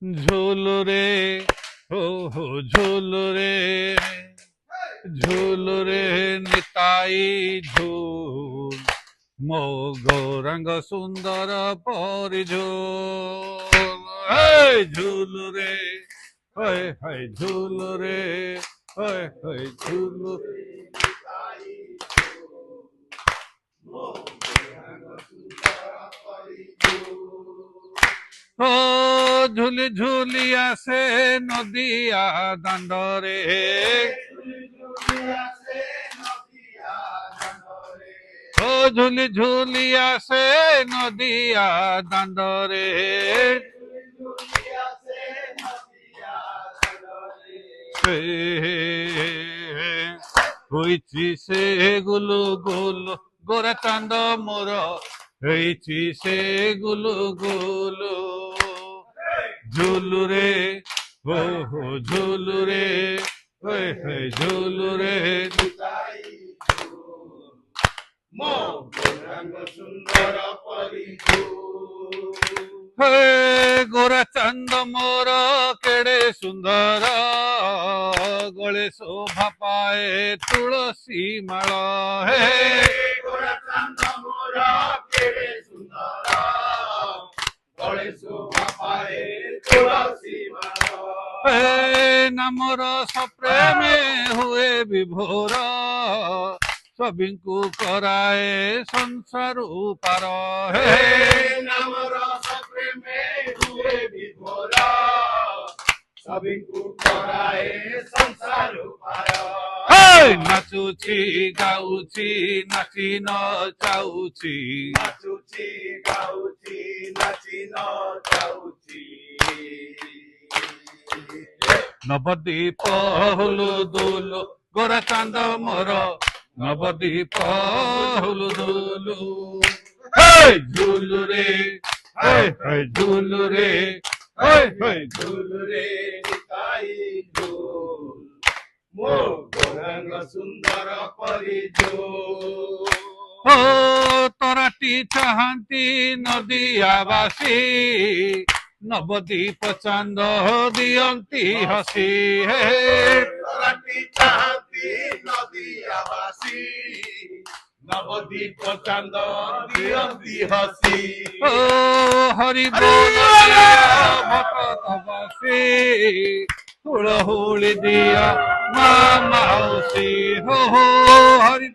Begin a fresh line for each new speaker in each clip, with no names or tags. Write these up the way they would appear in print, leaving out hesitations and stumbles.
ঝুলুরে हो ঝুলুরে ঝুলুরে নিতাই ঝুল মো গৌরাঙ্গ সুন্দর পরিঝুল ঝুলুরে হয় হয় ঝুলুরে হয় হয় ঝুলু ও ঝুলি ঝুলি আসে নদিয়া দাণ্ডরে ও ঝুলি ঝুলি আসে নদিয়া দাণ্ডরে হইছি সে গুলু গুলু গোরা চান্দ মোর হইছি সে গুলু গুলু ঝুলুরে হো হো ঝুলুরে হই হই ঝুলুরে হে গোরা চান্দ মোর কেড়ে সুন্দর গলে শোভা পাଏ তুଳସୀ ମାଳ হে গোরা চান্দ মোর কেড়ে সুন্দর গলে শোভা পাଏ তুଳସୀ ମାଳ হে নামର ସପ୍ରେମେ ହୁଏ ବିଭୋର ସଭିଙ୍କୁ କରାଏ ସଂସାର ପାର ହେ ନାମର ସପ୍ରେମେ ହୁଏ ବିଭୋର ସଭିଙ୍କୁ କରାଏ ସଂସାର ପାର ନାଚୁଛି ଗାଉଛି ନାଚି ନ ଚାହୁଛି ନାଚୁଛି ଗାଉଛି ନାଚି ନ ଚାହୁଛି ନବଦୀପ ହୁଲୁ ଦୁଲୁ ଗୋରା ଚାନ୍ଦ ମୋର নবদ্বীপ হুলু দুলু ঝুলুরে ঝুলুরে ঝুলুরে তাই ঝুল মো গৌরাঙ্গ সুন্দর পরিঝুল ও তরাটি চাহান্তি নদিয়াবাসী নবদ্বীপ চান্দ দিয়ন্তি হসি হে তরাটি চাহান্তি নদিয়াবাসী নবদ্বীপ চান্দ দিয়ন্তি হসি ও হরি বল ভক্তবাসী হুড়হুড়ি দিয়া মা মাউসী হো হো হরি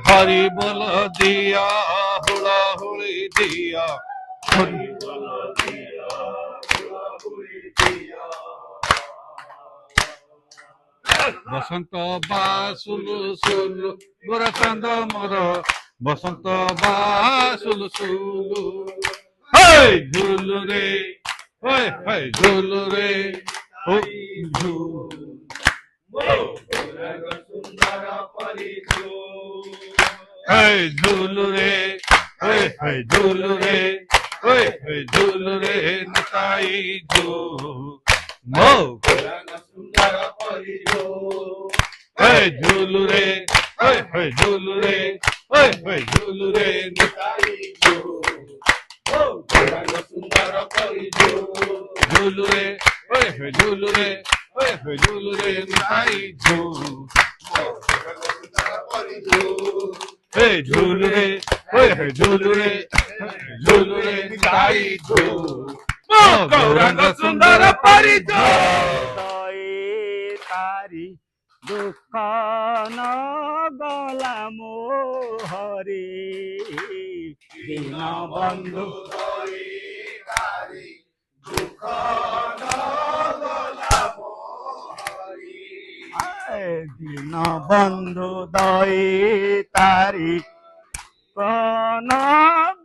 হরি বল দিয়া হুড়হুড়ি দিয়া হরি বল দিয়া হুড়হুড়ি দিয়া বসন্ত বাসুলু সুলু গোরা চান্দ মোর বসন্ত বাসুলু সুলু ঝুলু রে ঝুলু রে ঝুল সুন্দর পরিঝুল ঝুলু রে ঝুলু রে ঝুলু রে নিতাই ঝুল মো সুন্দর পরিঝুল ঝুলু রে ঝুলু রে ঝুলু রে নিতাই ঝুল সুন্দর পরিঝুল ঝুলু রে ঝুলু রে ঝুলু রে নিতাই ঝুল ঝুলু রে ঝুলু রে ঝুলু রে নিতাই ঝুল গৌরাঙ্গ সুন্দর পরিঝুল
তারি দুঃখ ন গলা মোহরে দীন বন্ধু দুঃখ ন গলা মোহরে দীন বন্ধু দয়ে তারি কন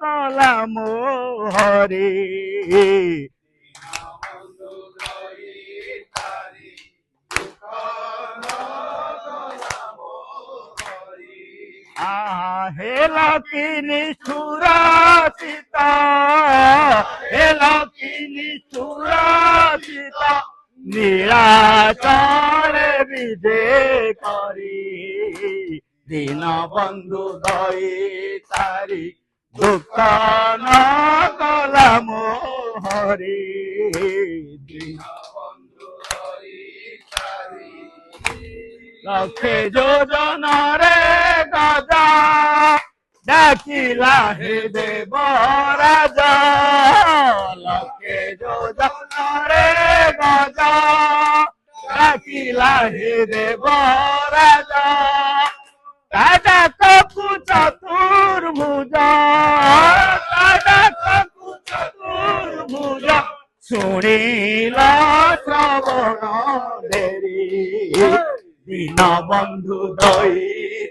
গলা মোহরে হেলকিনি সুরাসিতা হেলকিনি সুরাসিতা নীলাচলে বিধে করি দীন বন্ধু দই তারি দুঃখ ন গলাম হরি দীন লক্ষে যোজনরে গজা ডাকিলা হে দেব রাজা লক্ষে যোজনরে গজা ডাকিলা হে দেব রাজা দাদা কপু চতুর্ভুজ দাদা কপু চতুর্ভুজ শুনিল শ্রবণ দেরি দীন বন্ধু দই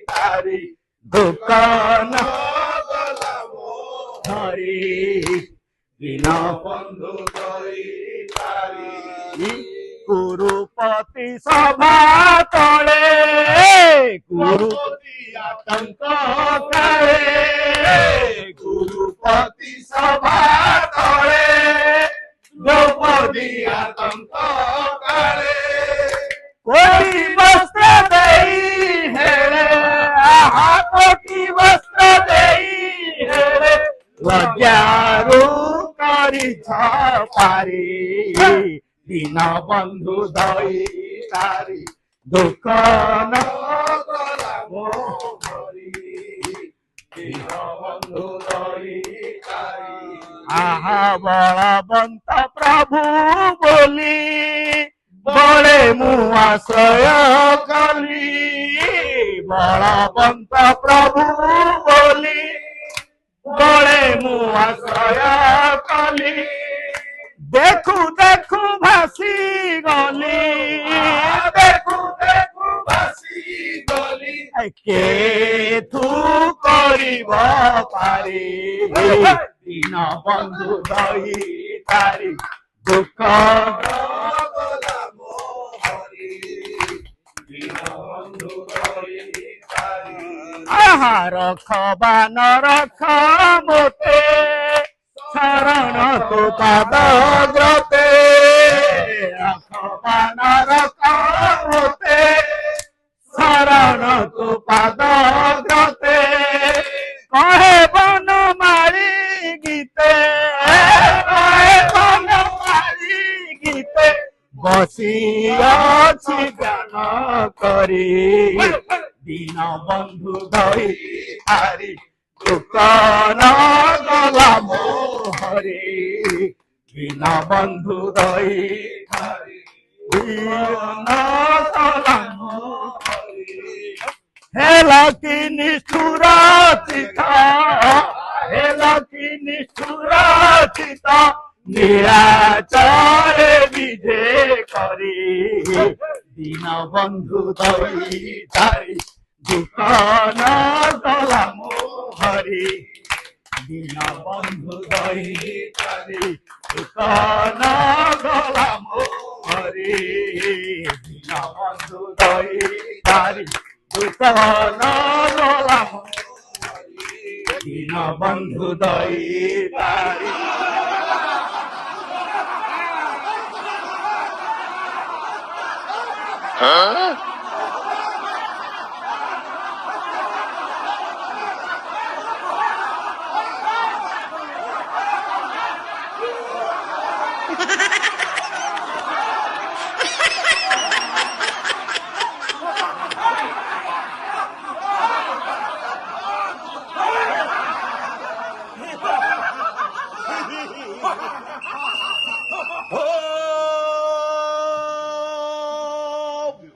তারি দুঃখ ন হরি দীন বন্ধু দই তারি কুরুপতি সভা তলে কুরুপতি আতঙ্ক কালে কুরুপতি সভা তলে দ্রৌপদী আতঙ্ক কালে কোটি বস্ত্র দেই হেরে আহা কোটি বস্ত্র দেই হেরে লজ্জারু করিছ পারি দীন বন্ধু দই তারি দুঃখ ন গলাম হরি দীন বন্ধু দই তারি আহা বলবন্ত প্রভু বলি বলে মু আশ্রয় কলি বলবন্ত প্রভু বলি বলে মু আশ্রয় কলি দেখু দেখু ভাসি গলি দেখু দেখু ভাসি গলি কে তু করিব পারি দীন বন্ধু দই তারি দুঃখ গলাম হরি দীন বন্ধু দই তারি আহা রখ বান রখ মোতে শরণ তু পাদ গ্রতে রখ বান রখ মোতে শরণ তু পাদ গ্রতে কহে বন মারি গীতে কহে বন মারি গীতে বসি অছি গান করি দীন বন্ধু দই তারি দুঃখ ন গলাম হরি দীন বন্ধু দই তারি ন গলাম হরি হেল কি নিষ্ঠুর চিতা হেল কি নিষ্ঠুর চিতা নিরাচরে বিধে করি দীন বন্ধু দই তারি দুঃখ ন গলাম হরি দীন বন্ধু দই তারি দুঃখ ন গলাম হরি দীন বন্ধু দই তারি দুঃখ ন গলাম দীন বন্ধু দই তারি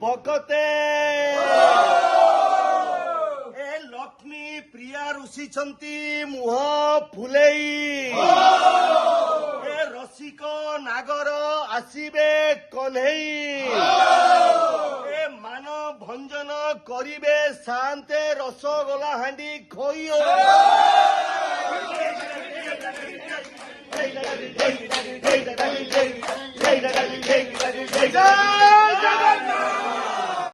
বকতে এ লক্ষ্মী প্রিয়া ঋষিছন্তি মুহ ফুলেই এ রসিক নাগর আসিবে কন্হেই এ মান ভঞ্জন করিবে শান্তে রসগোলা হাঁডি খই